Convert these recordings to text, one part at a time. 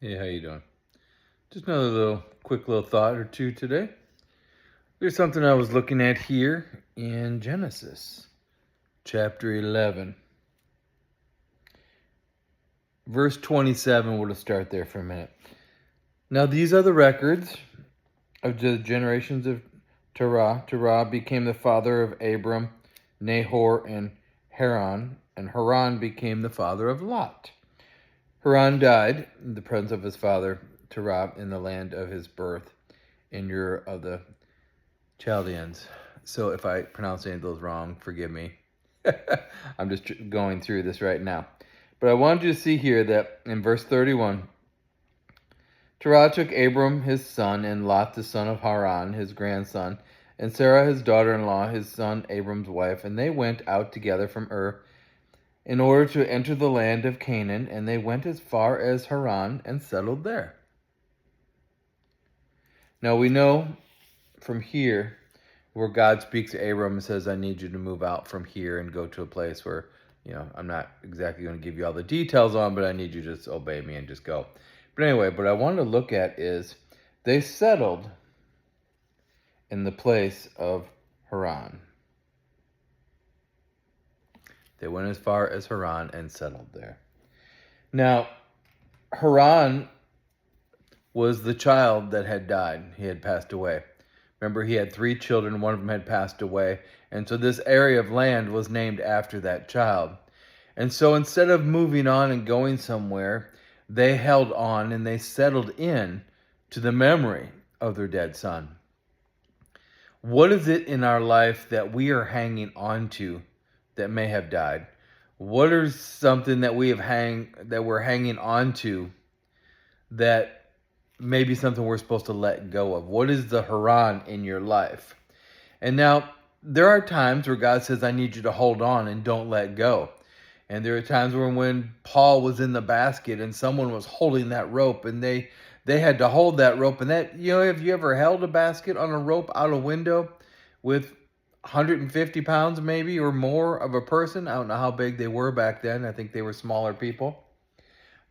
Hey, how you doing? Just another quick little thought or two today. There's something I was looking at here in Genesis, chapter 11, verse 27. We'll just start there for a minute. Now, these are the records of the generations of Terah. Terah became the father of Abram, Nahor, and Haran, and Haran became the father of Lot. Haran died in the presence of his father Terah in the land of his birth, in Ur of the Chaldeans. So if I pronounce any of those wrong, forgive me. I'm just going through this right now. But I wanted you to see here that in verse 31, Terah took Abram his son, and Lot the son of Haran his grandson, and Sarah his daughter-in-law, his son Abram's wife, and they went out together from Ur in order to enter the land of Canaan, and they went as far as Haran and settled there. Now we know from here where God speaks to Abram and says, I need you to move out from here and go to a place where, I'm not exactly going to give you all the details on, but I need you to just obey me and just go. But anyway, what I wanted to look at is they settled in the place of Haran. They went as far as Haran and settled there. Now, Haran was the child that had died. He had passed away. Remember, he had 3 children. One of them had passed away. And so this area of land was named after that child. And so instead of moving on and going somewhere, they held on and they settled in to the memory of their dead son. What is it in our life that we are hanging on to that may have died? What is something that we're hanging on to that maybe something we're supposed to let go of? What is the Haran in your life? And now, there are times where God says, I need you to hold on and don't let go. And there are times when Paul was in the basket and someone was holding that rope and they had to hold that rope. And that, have you ever held a basket on a rope out a window with 150 pounds maybe or more of a person? I don't know how big they were back then. I think they were smaller people.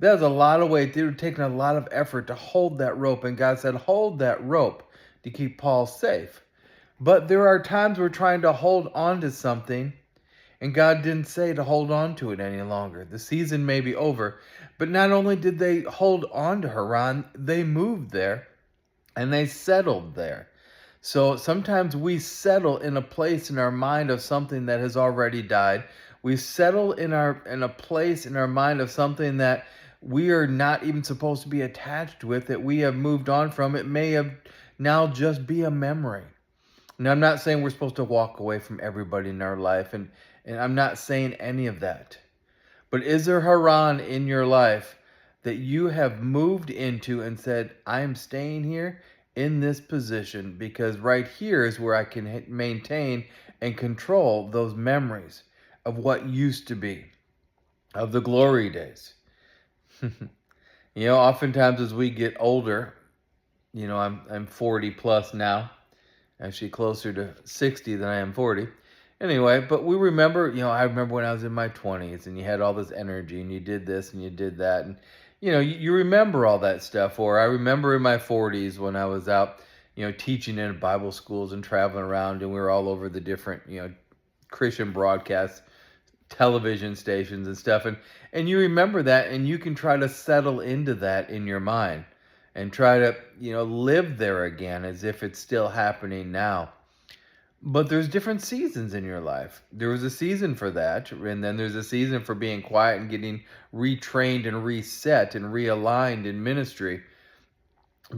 That was a lot of weight. They were taking a lot of effort to hold that rope. And God said, hold that rope to keep Paul safe. But there are times we're trying to hold on to something, and God didn't say to hold on to it any longer. The season may be over. But not only did they hold on to Haran, they moved there, and they settled there. So sometimes we settle in a place in our mind of something that has already died. We settle in a place in our mind of something that we are not even supposed to be attached with, that we have moved on from. It may have now just be a memory. Now, I'm not saying we're supposed to walk away from everybody in our life, and I'm not saying any of that. But is there Haran in your life that you have moved into and said, I am staying here in this position because right here is where I can maintain and control those memories of what used to be, of the glory days. Oftentimes as we get older, I'm 40 plus now, actually closer to 60 than I am 40. Anyway, but we remember, I remember when I was in my 20s and you had all this energy and you did this and you did that. And, you remember all that stuff. Or I remember in my 40s when I was out, teaching in Bible schools and traveling around, and we were all over the different, Christian broadcast television stations and stuff. And you remember that, and you can try to settle into that in your mind and try to, live there again as if it's still happening now. But there's different seasons in your life. There was a season for that, and then there's a season for being quiet and getting retrained and reset and realigned in ministry.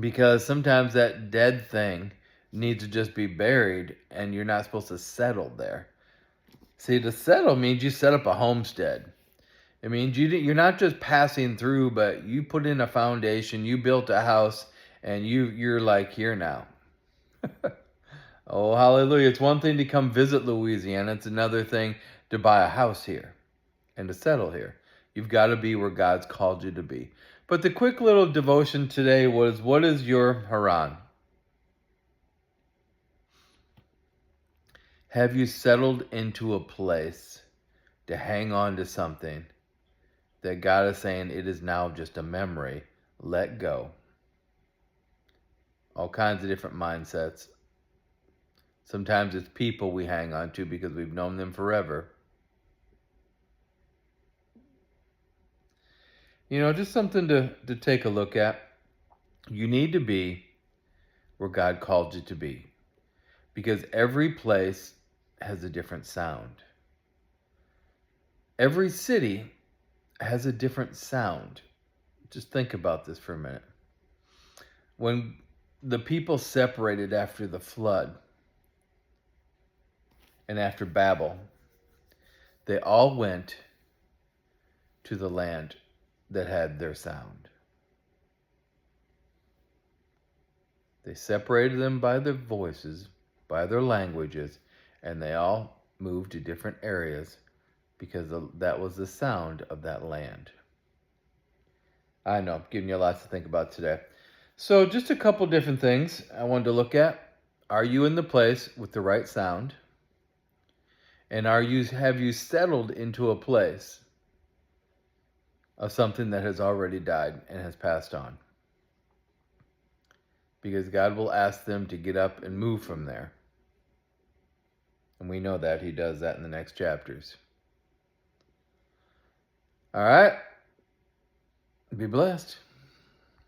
Because sometimes that dead thing needs to just be buried, and you're not supposed to settle there. See, to settle means you set up a homestead. It means you're not just passing through, but you put in a foundation, you built a house, and you're like here now. Oh, hallelujah. It's one thing to come visit Louisiana. It's another thing to buy a house here and to settle here. You've got to be where God's called you to be. But the quick little devotion today was, what is your Haran? Have you settled into a place to hang on to something that God is saying it is now just a memory? let go. All kinds of different mindsets. Sometimes it's people we hang on to because we've known them forever. Just something to take a look at. You need to be where God called you to be, because every place has a different sound. Every city has a different sound. Just think about this for a minute. When the people separated after the flood and after Babel, they all went to the land that had their sound. They separated them by their voices, by their languages, and they all moved to different areas because that was the sound of that land. I know, I'm giving you lots to think about today. So just a couple different things I wanted to look at. Are you in the place with the right sound? And have you settled into a place of something that has already died and has passed on? Because God will ask them to get up and move from there. And we know that He does that in the next chapters. All right. Be blessed.